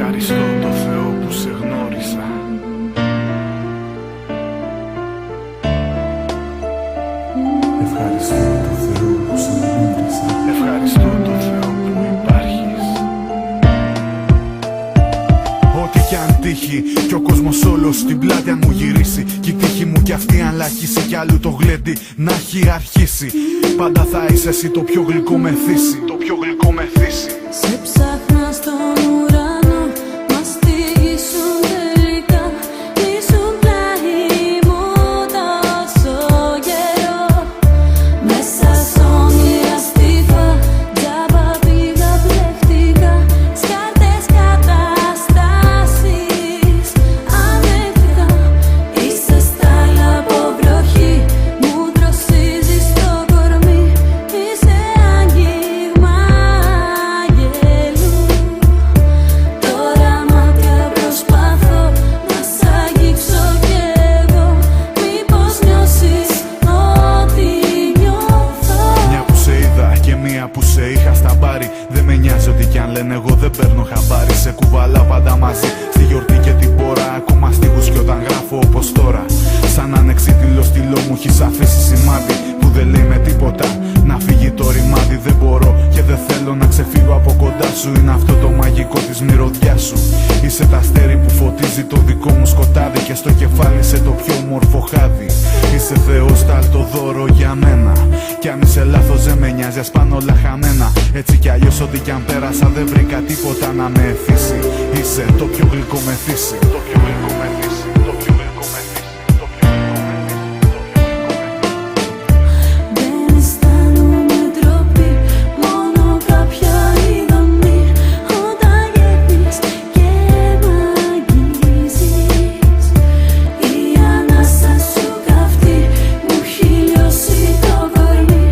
Ευχαριστώ το Θεό που σε γνώρισα. Ευχαριστώ το Θεό που σε γνώρισα. Ευχαριστώ το Θεό που υπάρχεις. Ό,τι κι αν τύχει κι ο κόσμος όλος στην πλάτη αν μου γυρίσει, κι η τύχη μου κι αυτή αν λαχίσει κι άλλου το γλέντι να έχει αρχίσει, πάντα θα είσαι εσύ το πιο γλυκό μεθύσι. Το πιο γλυκό μεθύσι. Σε ψάχνα στον ουρανό, μας τύχησουν τελικά. Ήσουν πλάι μου τόσο καιρό. Μέσα σ' όνειρα στιφά, τζάμπα πήγα πλεκτικά. Σκάρτες καταστάσεις ανέχτηκα. Είσαι στάλ από βροχή, μου δροσίζεις το κορμί. Είσαι άγγιγμα αγγέλου. Τώρα μάτια προσπαθώ να σ' αγγίξω κι εγώ. Μήπως νιώσεις ό,τι νιώθω. Μια που σε είδα και μία που σε είχα στα μπάρι, δεν με νοιάζει ό,τι κι αν λένε, εγώ δεν παίρνω χαμπάρι. Σε κουβαλά πάντα μαζί, στη γιορτή και την πόρα. Ακόμα στίχους κι όταν γράφω όπως τώρα. Σαν ανεξίτηλο στυλό μου έχεις αφήσει σημάδι που δεν λέει με τίποτα να φύγει το ρημάδι. Δεν μπορώ και δεν θέλω να ξεφύγω από κοντά σου. Είναι αυτό το μαγικό της μυρωδιάς σου. Είσαι τα αστέρι που φωτίζει το δικό μου σκοτάδι, και στο κεφάλι σε το πιο όμορφο χάδι. Είσαι Θεός, το δώρο για μένα. Κι αν είσαι λάθος δεν με νοιάζει, ας πάνε όλα χαμένα. Έτσι κι αλλιώς ό,τι κι αν πέρασα δεν βρήκα τίποτα να με εθίσει. Είσαι το πιο γλυκό μεθύσι. Το πιο γλυκό μεθύσι. Το πιο γλυκό μεθύσι. Το πιο γλυκό μεθύσι. Δεν αισθάνομαι ντροπή, μόνο κάποια ειδονή. Όταν γεύεις και μ' αγγίζεις, η ανάσα σου καυτή μου έχει λιώσει το κορμί.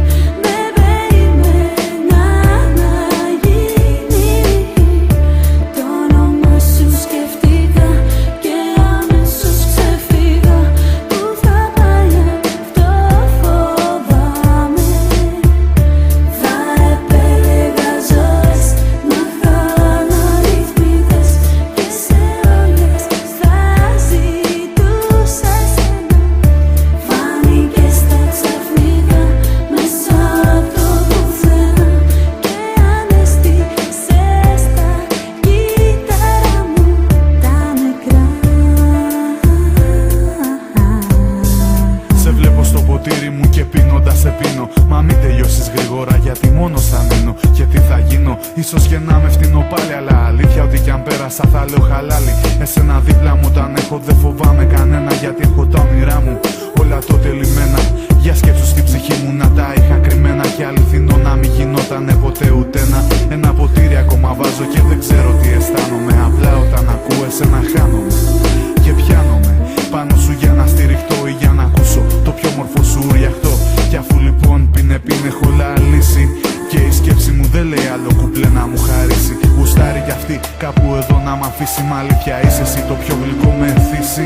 Δεν περίμενα να γίνει. Το όνομα σου σκεφτήκα και αμέσως ξεφύγα. Πού θα πάει αυτό φοβάμαι. Θα επέλεγα ζωές να χάνω ρυθμίδες, και σε όλες θα ζητούσα εσένα. Φάνηκες το ξαφνικά μέσα από το πουθενά, και ανέστησες τα κύτταρα μου τα νεκρά. Σε βλέπω στο ποτήρι μου και πίνοντας σε πίνω. Μα μην τελειώσεις γρήγορα γιατί μόνος θα μείνω. Και τι θα γίνω, ίσως και να με φτύνω πάλι. Αλλά αλήθεια ότι κι αν πέρασα θα λέω χαλάλι. Εσένα δίπλα μου όταν έχω δεν φοβάμαι κανένα, γιατί έχω τα όνειρά μου όλα τότε λυμμένα. Για σκέψου στη ψυχή μου να τα είχα κρυμμένα, και αληθινό να μην γινότανε ποτέ ούτε ένα ποτήρι ακόμα βάζω και δεν ξέρω τι αισθάνομαι. Απλά όταν ακούω εσένα χάνομαι και πιάνομαι πάνω σου για να στηριχτώ ή για να ακούσω το πιο μορφό σου ριαχτό. Κι αφού λοιπόν πίνε έχω λύσει, και η σκέψη μου δεν λέει άλλο κουπλέ να μου χαρίσει. Γουστάρει κι αυτή κάπου εδώ να μ' αφήσει, μ' αλήθεια είσαι εσύ το πιο γλυκό μεθύσι.